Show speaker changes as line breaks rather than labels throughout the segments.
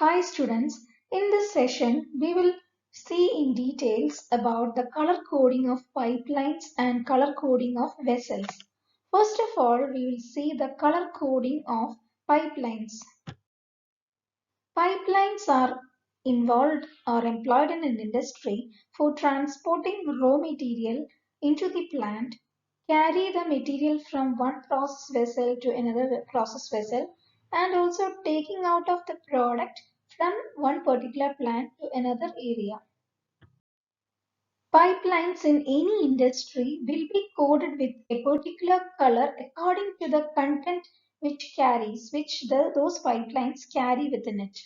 Hi students, in this session we will see in details about the color coding of pipelines and color coding of vessels. First of all, we will see the color coding of pipelines. Pipelines are involved or employed in an industry for transporting raw material into the plant, carry the material from one process vessel to another process vessel, and also taking out of the product from one particular plant to another area. Pipelines in any industry will be coded with a particular color according to the content which those pipelines carry within it.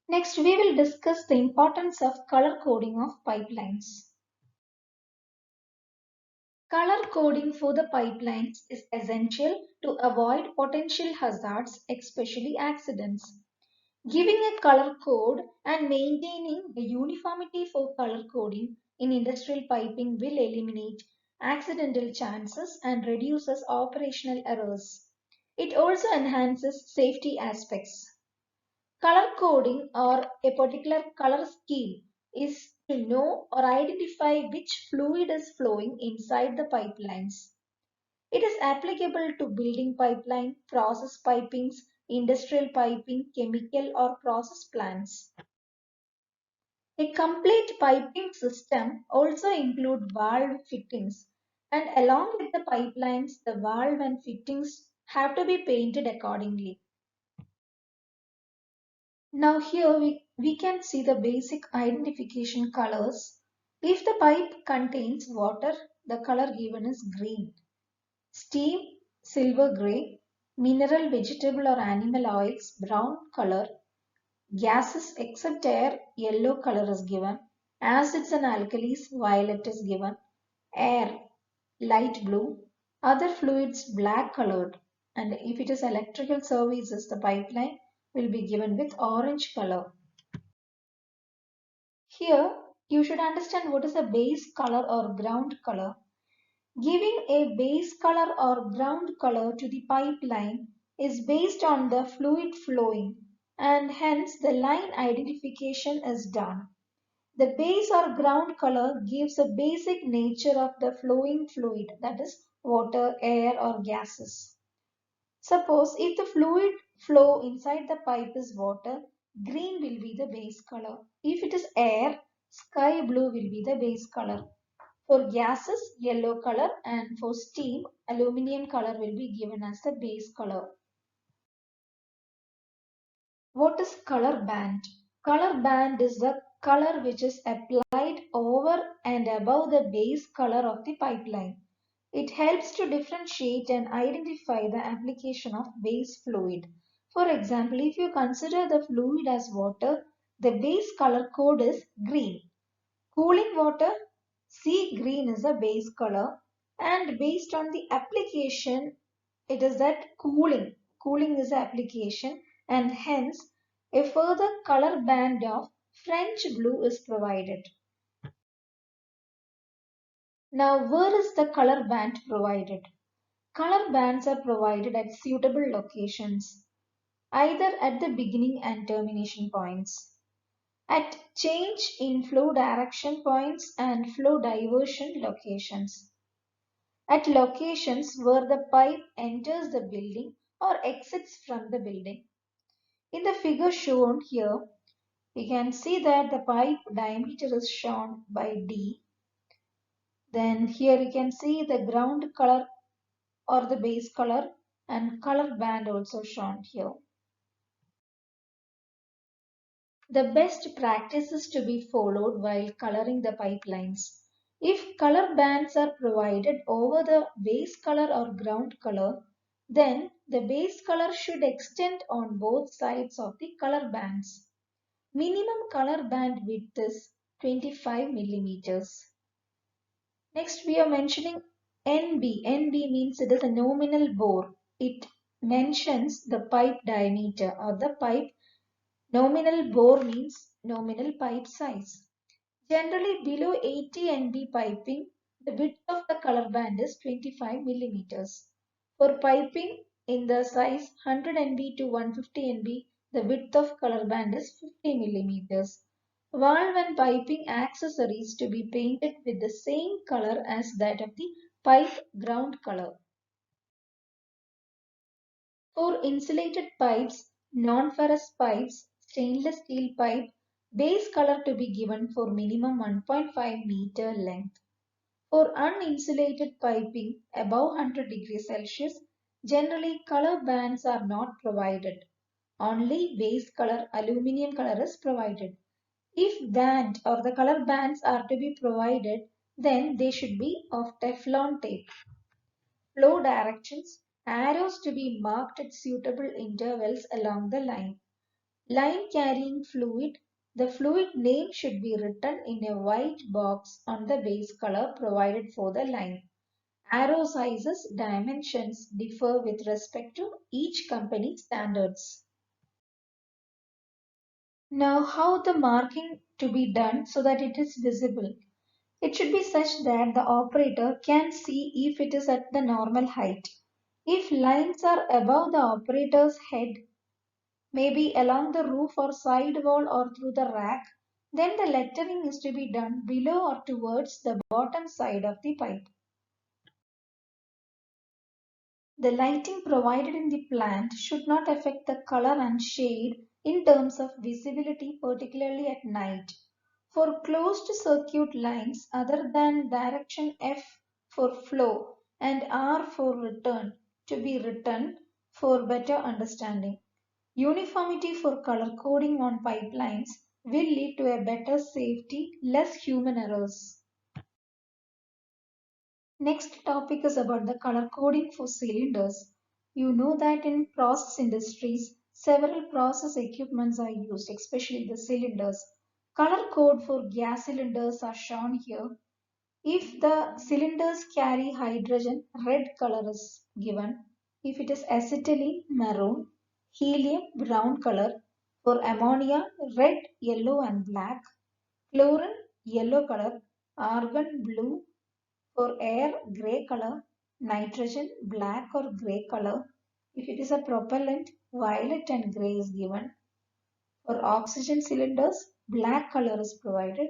Next, we will discuss the importance of color coding of pipelines. Color coding for the pipelines is essential to avoid potential hazards, especially accidents. Giving a color code and maintaining the uniformity for color coding in industrial piping will eliminate accidental chances and reduces operational errors. It also enhances safety aspects. Color coding or a particular color scheme is to know or identify which fluid is flowing inside the pipelines. It is applicable to building pipeline, process pipings, industrial piping, chemical or process plants. A complete piping system also includes valve fittings, and along with the pipelines, the valve and fittings have to be painted accordingly. Now here we can see the basic identification colors. If the pipe contains water, the color given is green. Steam, silver gray. Mineral, vegetable or animal oils, brown color. Gases except air, yellow color is given. Acids and alkalis, violet is given. Air, light blue. Other fluids, black colored. And if it is electrical services, the pipeline will be given with orange color. Here, you should understand what is a base color or ground color. Giving a base color or ground color to the pipeline is based on the fluid flowing, and hence the line identification is done. The base or ground color gives a basic nature of the flowing fluid, that is water, air or gases. Suppose if the fluid flow inside the pipe is water, green will be the base color. If it is air, sky blue will be the base color. For gases, yellow color, and for steam, aluminium color will be given as the base color. What is color band? Color band is the color which is applied over and above the base color of the pipeline. It helps to differentiate and identify the application of base fluid. For example, if you consider the fluid as water, the base color code is green. Cooling water, sea green is a base color, and based on the application, it is that cooling is the application, and hence a further color band of French blue is provided. Now, where is the color band provided? Color bands are provided at suitable locations, either at the beginning and termination points, at change in flow direction points and flow diversion locations, at locations where the pipe enters the building or exits from the building. In the figure shown here, we can see that the pipe diameter is shown by D. Then here you can see the ground color or the base color and color band also shown here. The best practices to be followed while coloring the pipelines. If color bands are provided over the base color or ground color, then the base color should extend on both sides of the color bands. Minimum color band width is 25 millimeters. Next, we are mentioning NB. NB means it is a nominal bore. It mentions the pipe diameter, or the pipe nominal bore means nominal pipe size. Generally, below 80 NB piping, the width of the color band is 25 millimeters. For piping in the size 100 NB to 150 NB, The width of color band is 50 millimeters. Valve and piping accessories to be painted with the same color as that of the pipe ground color. For insulated pipes, non-ferrous pipes, stainless steel pipe, base color to be given for minimum 1.5 meter length. For uninsulated piping above 100 degrees Celsius, generally color bands are not provided. Only base color aluminum color is provided. If band or the color bands are to be provided, then they should be of Teflon tape. Flow directions, arrows to be marked at suitable intervals along the line. Line carrying fluid, the fluid name should be written in a white box on the base color provided for the line. Arrow sizes, dimensions differ with respect to each company standards. Now how the marking to be done so that it is visible. It should be such that the operator can see if it is at the normal height. If lines are above the operator's head, maybe along the roof or side wall or through the rack, then the lettering is to be done below or towards the bottom side of the pipe. The lighting provided in the plant should not affect the color and shade in terms of visibility, particularly at night. For closed circuit lines other than direction F for flow and R for return to be written for better understanding. Uniformity for color coding on pipelines will lead to a better safety, less human errors. Next topic is about the color coding for cylinders. You know that in process industries, several process equipments are used, especially the cylinders. Color code for gas cylinders are shown here. If the cylinders carry hydrogen, red color is given. If it is acetylene, maroon. Helium, brown color. For ammonia, red, yellow and black. Chlorine, yellow color. Argon, blue. For air, grey color. Nitrogen, black or grey color. If it is a propellant, violet and grey is given. For oxygen cylinders, black color is provided.